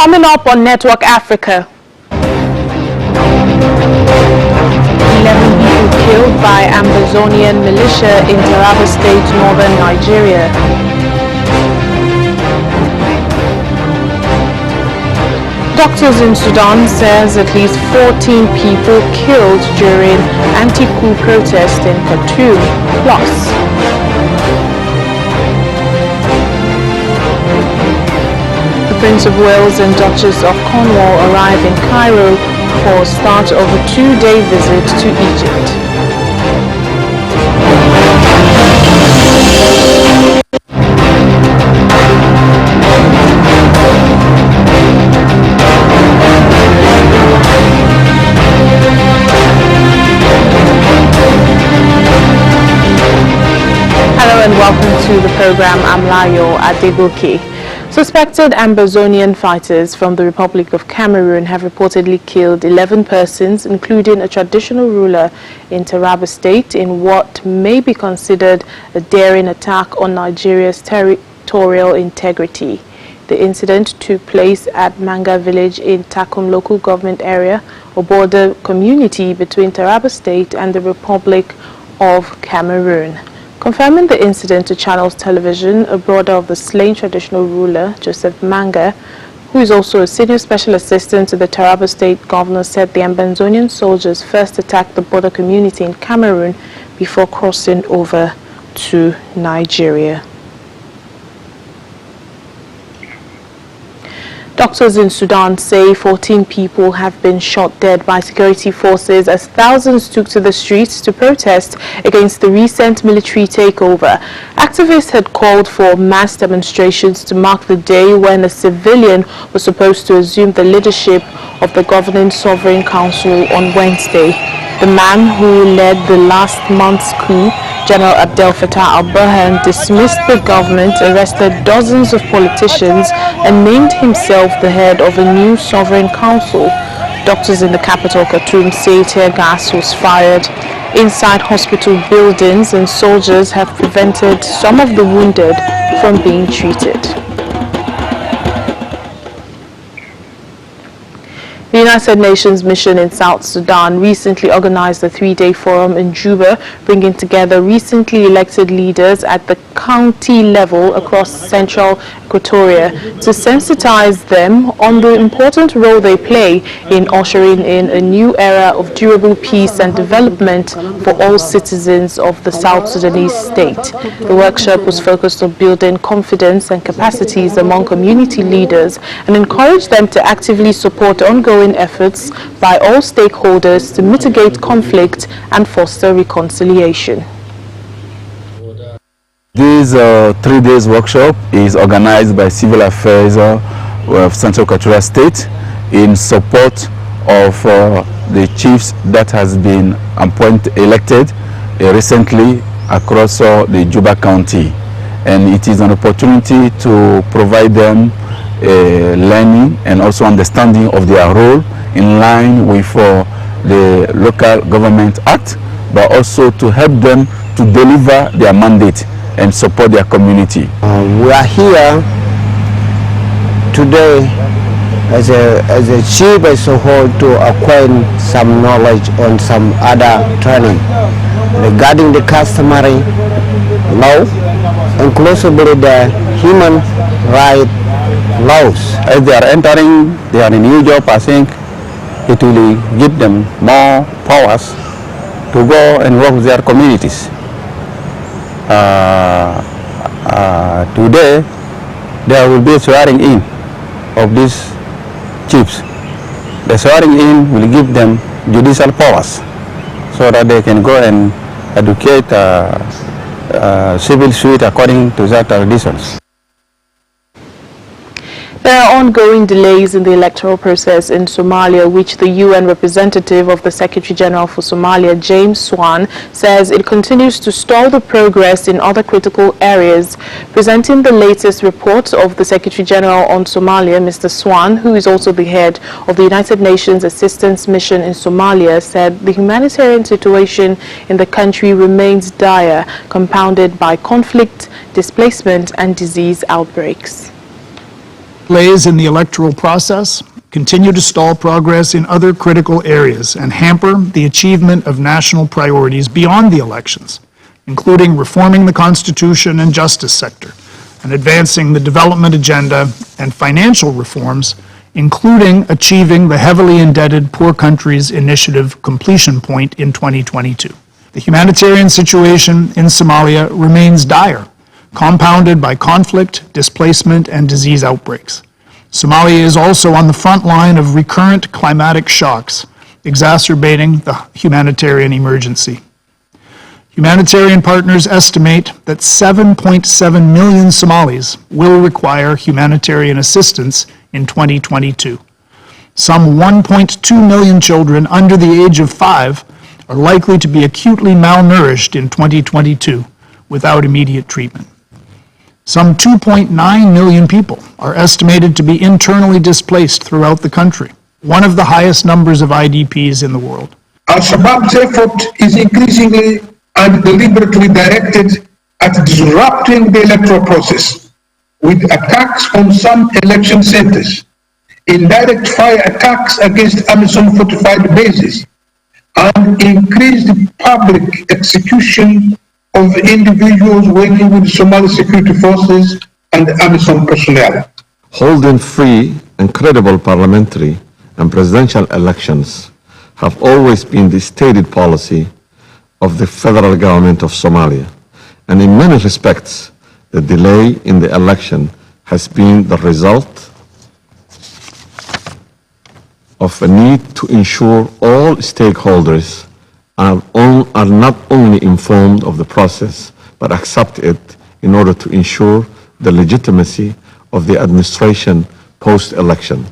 Coming up on Network Africa, 11 people killed by Amazonian militia in Taraba State, northern Nigeria. Doctors in Sudan says at least 14 people killed during anti-coup protest in Khartoum. Plus, the Prince of Wales and Duchess of Cornwall arrive in Cairo for start of a 2-day visit to Egypt. Hello and welcome to the program. I'm Layo Adebuki. Suspected Amazonian fighters from the Republic of Cameroon have reportedly killed 11 persons, including a traditional ruler in Taraba State, in what may be considered a daring attack on Nigeria's territorial integrity. The incident took place at Manga village in Takum local government area, a border community between Taraba State and the Republic of Cameroon. Confirming the incident to Channels Television, a brother of the slain traditional ruler, Joseph Manga, who is also a senior special assistant to the Taraba State governor, said the Amazonian soldiers first attacked the border community in Cameroon before crossing over to Nigeria. Doctors in Sudan say 14 people have been shot dead by security forces as thousands took to the streets to protest against the recent military takeover. Activists had called for mass demonstrations to mark the day when a civilian was supposed to assume the leadership of the governing Sovereign Council on Wednesday. The man who led the last month's coup, General Abdel Fattah al-Burhan, dismissed the government, arrested dozens of politicians, and named himself the head of a new sovereign council. Doctors in the capital, Khartoum, say tear gas was fired inside hospital buildings, and soldiers have prevented some of the wounded from being treated. The United Nations mission in South Sudan recently organized a 3-day forum in Juba, bringing together recently elected leaders at the county level across central Equatoria to sensitize them on the important role they play in ushering in a new era of durable peace and development for all citizens of the South Sudanese state. The workshop was focused on building confidence and capacities among community leaders and encouraged them to actively support ongoing efforts by all stakeholders to mitigate conflict and foster reconciliation. This 3 days workshop is organized by Civil Affairs of Central Equatorial State in support of the chiefs that has been elected recently across the Juba County, and it is an opportunity to provide them learning and also understanding of their role in line with the Local Government Act, but also to help them to deliver their mandate and support their community. We are here today as a chief as a whole to acquire some knowledge on some other training regarding the customary law, inclusively the human rights laws. As they are entering their new job, I think it will give them more powers to go and work with their communities. Today there will be a swearing in of these chiefs. The swearing in will give them judicial powers so that they can go and educate civil suit according to that traditions. There are ongoing delays in the electoral process in Somalia, which the UN representative of the Secretary General for Somalia, James Swan, says it continues to stall the progress in other critical areas. Presenting the latest report of the Secretary General on Somalia, Mr. Swan, who is also the head of the United Nations Assistance Mission in Somalia, said the humanitarian situation in the country remains dire, compounded by conflict, displacement, and disease outbreaks. Delays in the electoral process continue to stall progress in other critical areas and hamper the achievement of national priorities beyond the elections, including reforming the Constitution and justice sector and advancing the development agenda and financial reforms, including achieving the heavily indebted Poor Countries Initiative completion point in 2022. The humanitarian situation in Somalia remains dire, compounded by conflict, displacement, and disease outbreaks. Somalia is also on the front line of recurrent climatic shocks, exacerbating the humanitarian emergency. Humanitarian partners estimate that 7.7 million Somalis will require humanitarian assistance in 2022. Some 1.2 million children under the age of 5 are likely to be acutely malnourished in 2022 without immediate treatment. Some 2.9 million people are estimated to be internally displaced throughout the country, one of the highest numbers of IDPs in the world. Al-Shabaab's effort is increasingly and deliberately directed at disrupting the electoral process, with attacks on some election centers, indirect fire attacks against AMISOM fortified bases, and increased public execution of individuals working with Somali security forces and AMISOM personnel. Holding free and credible parliamentary and presidential elections have always been the stated policy of the federal government of Somalia, and in many respects, the delay in the election has been the result of a need to ensure all stakeholders are not only informed of the process, but accept it in order to ensure the legitimacy of the administration post-election.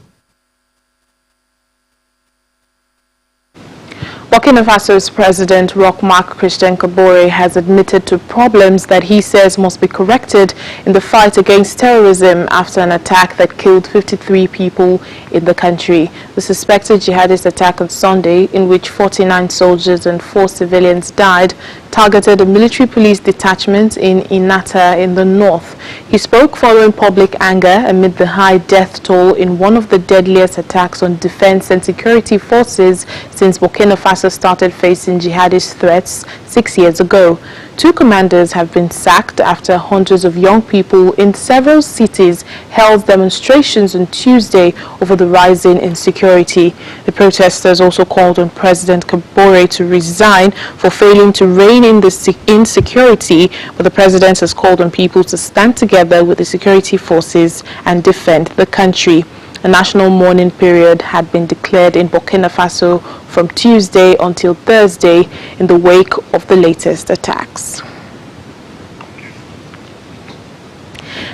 Burkina Faso's President Roch-Marc Christian Kabore has admitted to problems that he says must be corrected in the fight against terrorism after an attack that killed 53 people in the country. The suspected jihadist attack on Sunday, in which 49 soldiers and 4 civilians died, targeted a military police detachment in Inata in the north. He spoke following public anger amid the high death toll in one of the deadliest attacks on defense and security forces since Burkina Faso started facing jihadist threats 6 years ago. 2 commanders have been sacked after hundreds of young people in several cities held demonstrations on Tuesday over the rising insecurity. The protesters also called on President Kabore to resign for failing to rein in the insecurity, but the president has called on people to stand together with the security forces and defend the country. A national mourning period had been declared in Burkina Faso from Tuesday until Thursday in the wake of the latest attacks.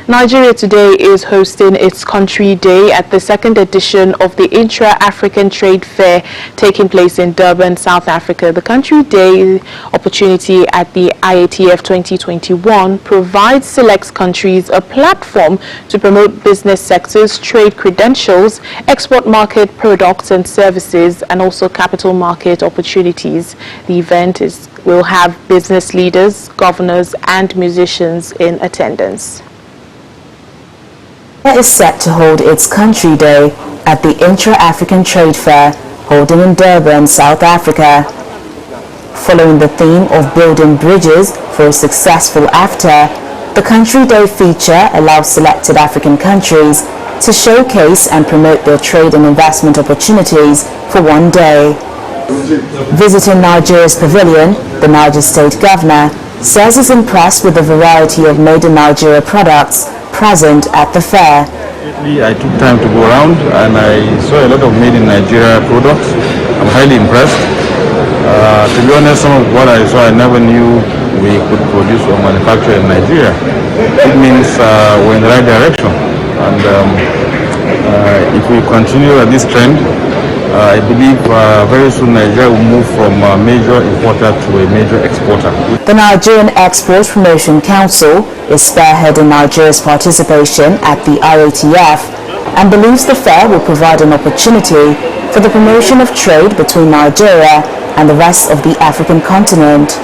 Nigeria today is hosting its Country Day at the 2nd edition of the Intra-African Trade Fair taking place in Durban, South Africa. The Country Day opportunity at the IATF 2021 provides select countries a platform to promote business sectors, trade credentials, export market products and services, and also capital market opportunities. The event will have business leaders, governors, and musicians in attendance. Is set to hold its Country Day at the Intra-African Trade Fair holding in Durban, South Africa. Following the theme of building bridges for a successful after, the Country Day feature allows selected African countries to showcase and promote their trade and investment opportunities for one day. Visiting Nigeria's pavilion, the Niger State Governor says he's impressed with the variety of made in Nigeria products present at the fair. I took time to go around and I saw a lot of made in Nigeria products. I'm highly impressed. To be honest, some of what I saw I never knew we could produce or manufacture in Nigeria. It means we're in the right direction. And if we continue at this trend, I believe very soon Nigeria will move from a major importer to a major exporter. The Nigerian Export Promotion Council is spearheading Nigeria's participation at the IATF and believes the fair will provide an opportunity for the promotion of trade between Nigeria and the rest of the African continent.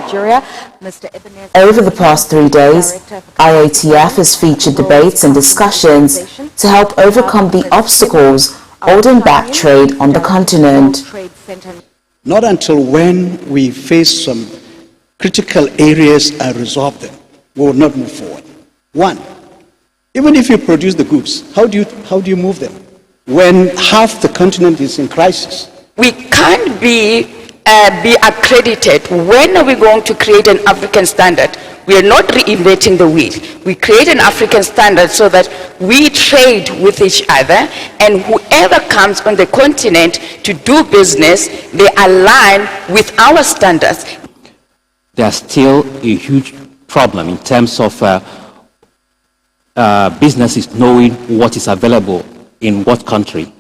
Nigeria, Mr. Ebenezer. Over the past 3 days, IATF has featured debates and discussions to help overcome the obstacles holding back trade on the continent. Not until when we face some critical areas and resolve them, we will not move forward. One, even if you produce the goods, how do you move them when half the continent is in crisis? We can't be accredited. When are we going to create an African standard? We are not reinventing the wheel. We create an African standard so that we trade with each other, and whoever comes on the continent to do business, they align with our standards. There's still a huge problem in terms of businesses knowing what is available in what country.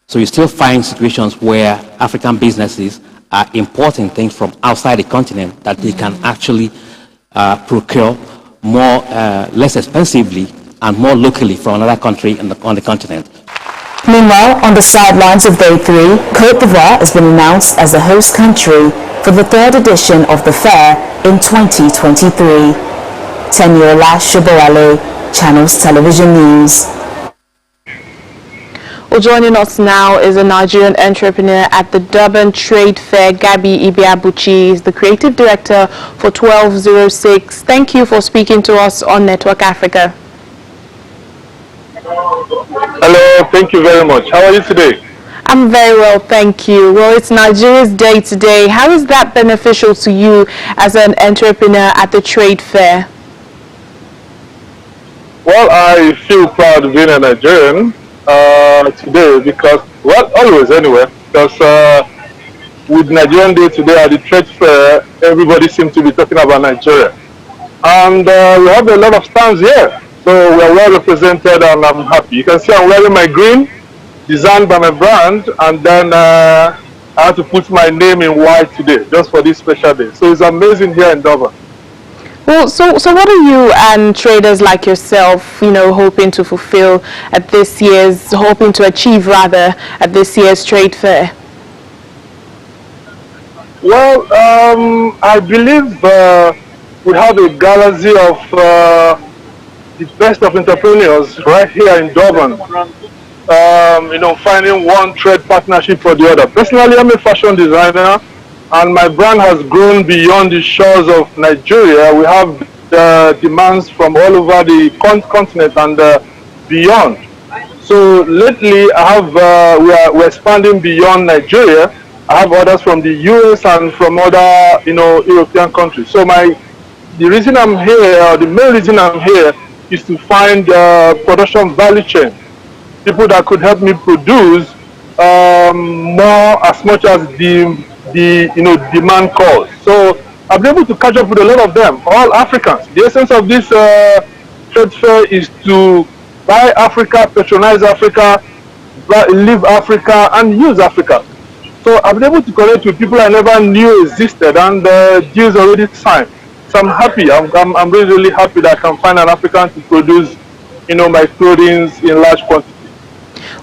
So you still find situations where African businesses are importing things from outside the continent that they can actually procure more, less expensively and more locally from another country on the continent. Meanwhile, on the sidelines of Day 3, Côte d'Ivoire has been announced as the host country for the 3rd edition of the fair in 2023. Teniola Shoboale, Channels Television News. Well, joining us now is a Nigerian entrepreneur at the Durban Trade Fair, Gabi Ibiabuchi. Is the creative director for 1206. Thank you for speaking to us on Network Africa. Hello, thank you very much. How are you today? I'm very well, thank you. Well, it's Nigeria's Day today. How is that beneficial to you as an entrepreneur at the trade fair? Well, I feel proud of being a Nigerian today because, well, always anyway, because with Nigerian Day today at the trade fair, everybody seems to be talking about Nigeria. And we have a lot of stands here, so we are well represented and I'm happy. You can see I'm wearing my green, designed by my brand, and then I had to put my name in white today, just for this special day. So it's amazing here in Durban. Well, so what are you and traders like yourself, hoping to fulfill at this year's, hoping to achieve rather, at this year's trade fair? Well, I believe we have a galaxy of the best of entrepreneurs right here in Durban. Finding one trade partnership for the other. Personally, I'm a fashion designer, and my brand has grown beyond the shores of Nigeria. We have demands from all over the continent and beyond. So lately, we're expanding beyond Nigeria. I have orders from the US and from other European countries. So the reason I'm here, or the main reason I'm here, is to find production value chain. People that could help me produce more, as much as the demand calls. So I've been able to catch up with a lot of them, all Africans. The essence of this trade fair is to buy Africa, patronize Africa, live Africa, and use Africa. So I've been able to connect with people I never knew existed, and deals already signed. So I'm happy. I'm really, really happy that I can find an African to produce, my clothing in large quantity.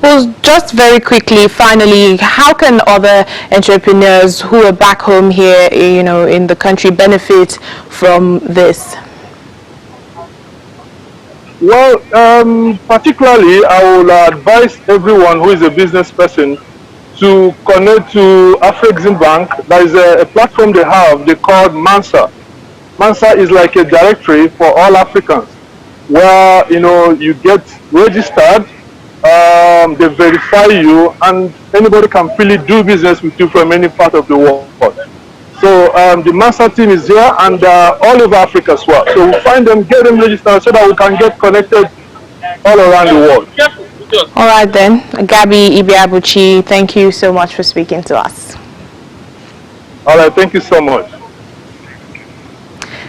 Well, just very quickly, finally, how can other entrepreneurs who are back home here, in the country benefit from this? Well, particularly, I will advise everyone who is a business person to connect to Afrexim Bank. There is a platform they have, they call Mansa. Mansa is like a directory for all Africans, where you get registered, they verify you, and anybody can freely do business with you from any part of the world. So the Mansa team is here and all over Africa as well. So we'll find them, get them registered so that we can get connected all around the world. All right then, Gabi Ibiabuchi, thank you so much for speaking to us. All right, thank you so much.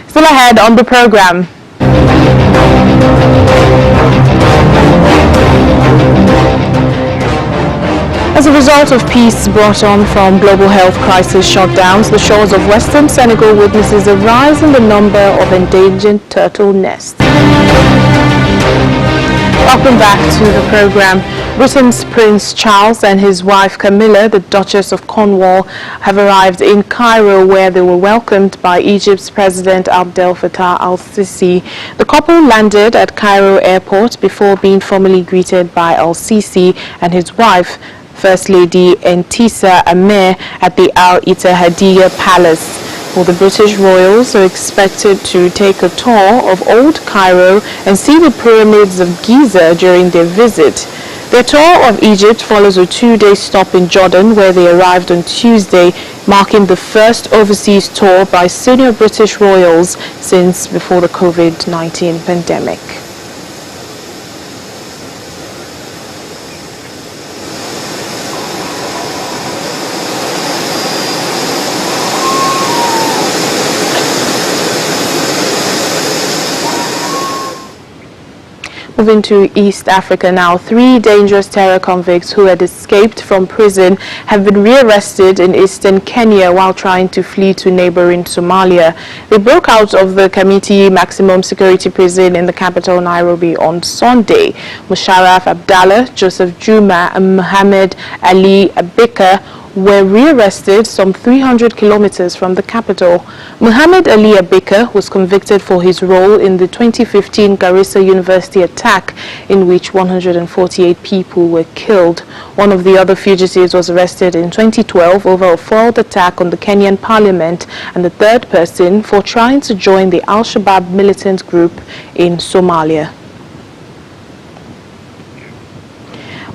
Still ahead on the program. As a result of peace brought on from global health crisis shutdowns, the shores of western Senegal witnesses a rise in the number of endangered turtle nests. Welcome back to the program. Britain's Prince Charles and his wife Camilla, the Duchess of Cornwall, have arrived in Cairo, where they were welcomed by Egypt's President Abdel Fattah al-Sisi. The couple landed at Cairo airport before being formally greeted by al-Sisi and his wife, First Lady Entisa Amir, at the Al Ittihadiyya Palace. Well, the British royals are expected to take a tour of Old Cairo and see the pyramids of Giza during their visit. Their tour of Egypt follows a 2-day stop in Jordan, where they arrived on Tuesday, marking the first overseas tour by senior British royals since before the COVID-19 pandemic. Moving to East Africa now, 3 dangerous terror convicts who had escaped from prison have been rearrested in eastern Kenya while trying to flee to neighboring Somalia. They broke out of the Kamiti maximum security prison in the capital Nairobi on Sunday. Musharraf Abdallah, Joseph Juma and Muhammad Ali Abika were rearrested some 300 kilometers from the capital. Muhammad Ali Abika was convicted for his role in the 2015 Garissa University attack, in which 148 people were killed. One of the other fugitives was arrested in 2012 over a failed attack on the Kenyan parliament, and the third person for trying to join the Al-Shabaab militant group in Somalia.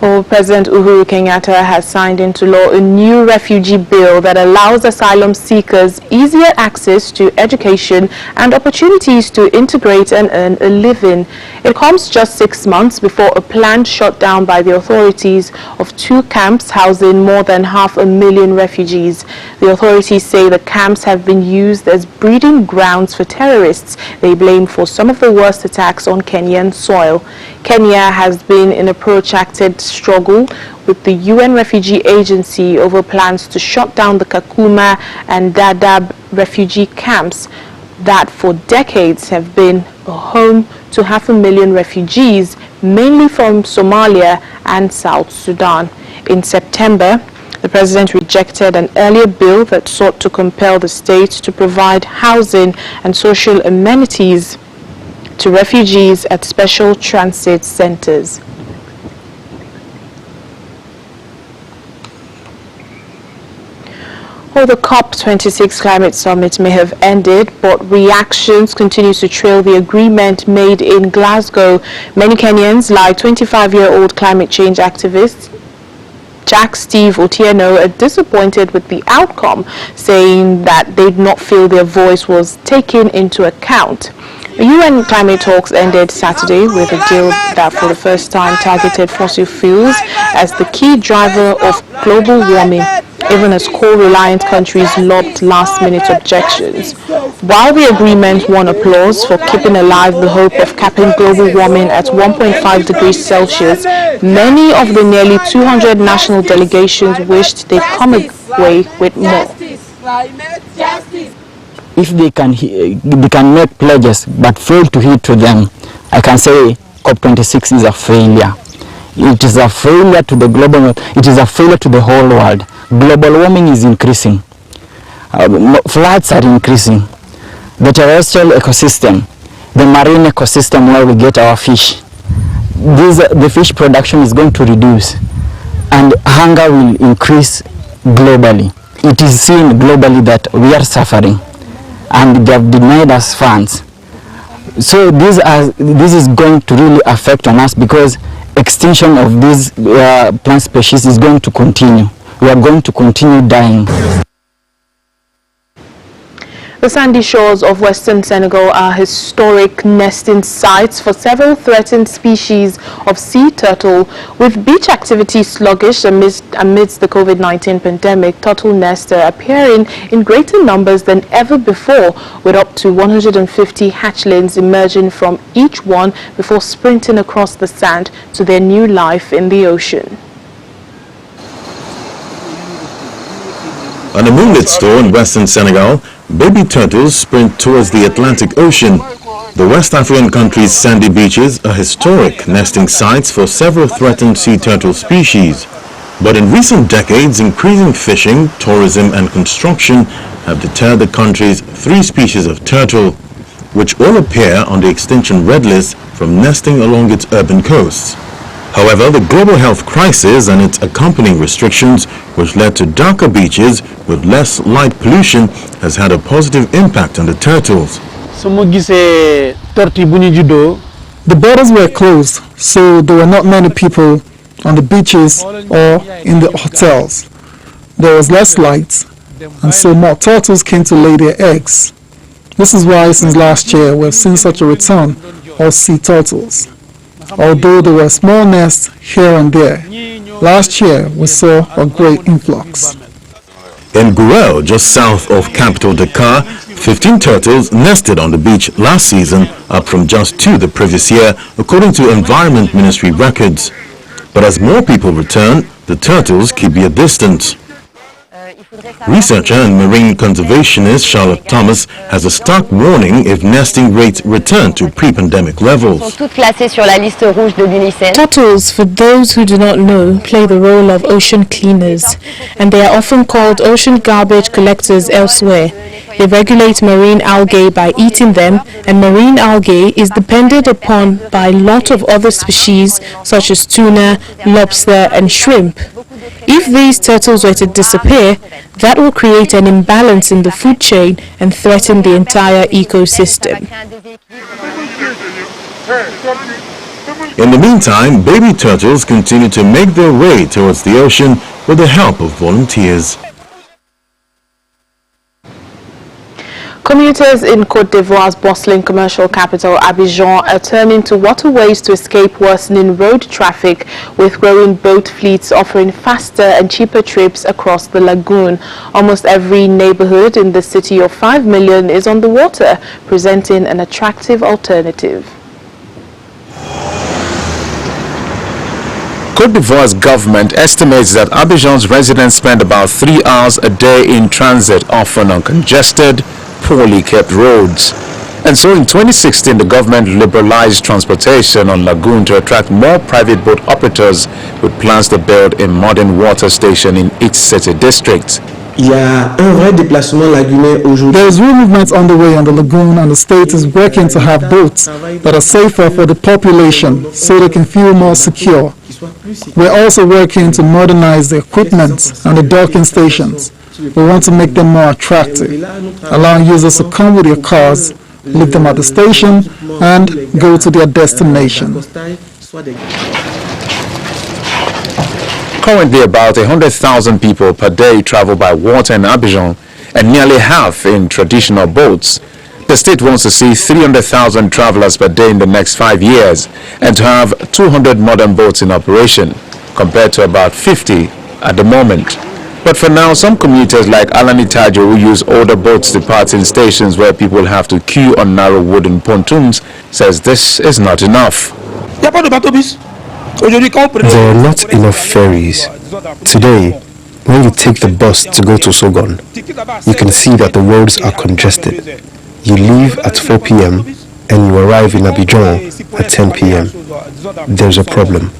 Well, President Uhuru Kenyatta has signed into law a new refugee bill that allows asylum seekers easier access to education and opportunities to integrate and earn a living. It comes just 6 months before a planned shutdown by the authorities of 2 camps housing more than 500,000 refugees. The authorities say the camps have been used as breeding grounds for terrorists they blame for some of the worst attacks on Kenyan soil. Kenya has been in a protracted struggle with the UN Refugee Agency over plans to shut down the Kakuma and Dadaab refugee camps that for decades have been a home to 500,000 refugees, mainly from Somalia and South Sudan. In September, the president rejected an earlier bill that sought to compel the state to provide housing and social amenities to refugees at special transit centers. Well, the COP26 climate summit may have ended, but reactions continue to trail the agreement made in Glasgow. Many Kenyans, like 25-year-old climate change activist Jack Steve Otieno, are disappointed with the outcome, saying that they did not feel their voice was taken into account. The UN climate talks ended Saturday with a deal that for the first time targeted fossil fuels as the key driver of global warming, even as coal-reliant countries lobbed last-minute objections. While the agreement won applause for keeping alive the hope of capping global warming at 1.5 degrees Celsius, many of the nearly 200 national delegations wished they'd come away with more. If they can make pledges but fail to heed to them, I can say COP26 is a failure. It is a failure to the global, it is a failure to the whole world. Global warming is increasing. Floods are increasing. The terrestrial ecosystem, the marine ecosystem where we get our fish, the fish production is going to reduce, and hunger will increase globally. It is seen globally that we are suffering, and they have denied us funds. So this is going to really affect on us, because extinction of these plant species is going to continue. We are going to continue dying. The sandy shores of western Senegal are historic nesting sites for several threatened species of sea turtle. With beach activity sluggish amidst the COVID-19 pandemic, turtle nests are appearing in greater numbers than ever before, with up to 150 hatchlings emerging from each one before sprinting across the sand to their new life in the ocean. On a moonlit store in western Senegal, baby turtles sprint towards the Atlantic Ocean. The West African country's sandy beaches are historic nesting sites for several threatened sea turtle species. But in recent decades, increasing fishing, tourism and construction have deterred the country's 3 species of turtle, which all appear on the extinction red list from nesting along its urban coasts. However, the global health crisis and its accompanying restrictions, which led to darker beaches with less light pollution, has had a positive impact on the turtles. The borders were closed, so there were not many people on the beaches or in the hotels. There was less light, and so more turtles came to lay their eggs. This is why since last year we've seen such a return of sea turtles. Although there were small nests here and there, last year we saw a great influx. In Gurel, just south of capital Dakar, 15 turtles nested on the beach last season, up from just 2 the previous year, according to Environment Ministry records. But as more people return, the turtles keep their distance. Researcher and marine conservationist Charlotte Thomas has a stark warning if nesting rates return to pre-pandemic levels. Turtles, for those who do not know, play the role of ocean cleaners, and they are often called ocean garbage collectors elsewhere. They regulate marine algae by eating them, and marine algae is depended upon by a lot of other species such as tuna, lobster and shrimp. If these turtles were to disappear, that will create an imbalance in the food chain and threaten the entire ecosystem. In the meantime, baby turtles continue to make their way towards the ocean with the help of volunteers. Commuters in Côte d'Ivoire's bustling commercial capital, Abidjan, are turning to waterways to escape worsening road traffic, with growing boat fleets offering faster and cheaper trips across the lagoon. Almost every neighborhood in the city of 5 million is on the water, presenting an attractive alternative. Côte d'Ivoire's government estimates that Abidjan's residents spend about 3 hours a day in transit, often on congested, poorly kept roads. And so in 2016, the government liberalized transportation on Lagoon to attract more private boat operators, with plans to build a modern water station in each city district. There is real movement underway on the lagoon, and the state is working to have boats that are safer for the population so they can feel more secure. We're also working to modernize the equipment and the docking stations. We want to make them more attractive, allowing users to come with their cars, leave them at the station, and go to their destination. Currently, about 100,000 people per day travel by water in Abidjan, and nearly half in traditional boats. The state wants to see 300,000 travelers per day in the next 5 years, and to have 200 modern boats in operation, compared to about 50 at the moment. But for now, some commuters like Alani Tajo, who use older boats departing stations where people have to queue on narrow wooden pontoons, says this is not enough. There are not enough ferries. Today, when you take the bus to go to Sogon, you can see that the roads are congested. You leave at 4 p.m. and you arrive in Abidjan at 10 p.m. There's a problem.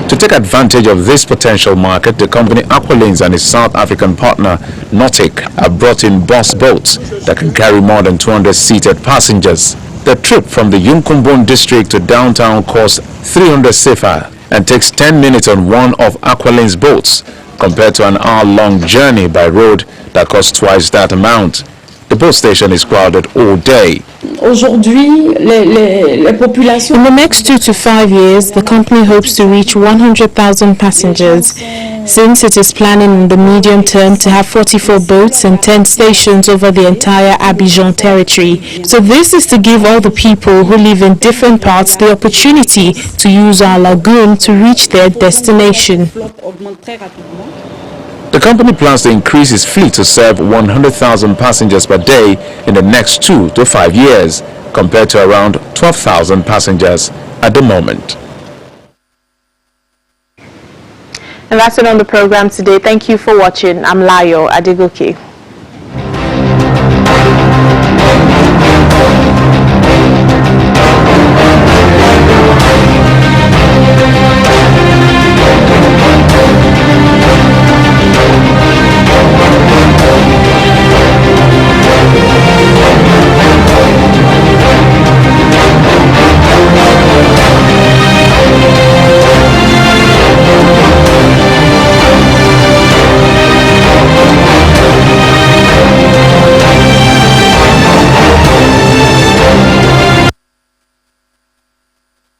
To take advantage of this potential market, the company Aqualines and its South African partner Nautic have brought in bus boats that can carry more than 200 seated passengers. The trip from the Yunkumbon district to downtown costs 300 CFA and takes 10 minutes on one of Aqualines' boats, compared to an hour-long journey by road that costs twice that amount. The boat station is crowded all day. In the next 2 to 5 years, the company hopes to reach 100,000 passengers, since it is planning in the medium term to have 44 boats and 10 stations over the entire Abidjan territory. So this is to give all the people who live in different parts the opportunity to use our lagoon to reach their destination. The company plans to increase its fleet to serve 100,000 passengers per day in the next 2 to 5 years, compared to around 12,000 passengers at the moment. And that's it on the program today. Thank you for watching. I'm Layo Adegoke.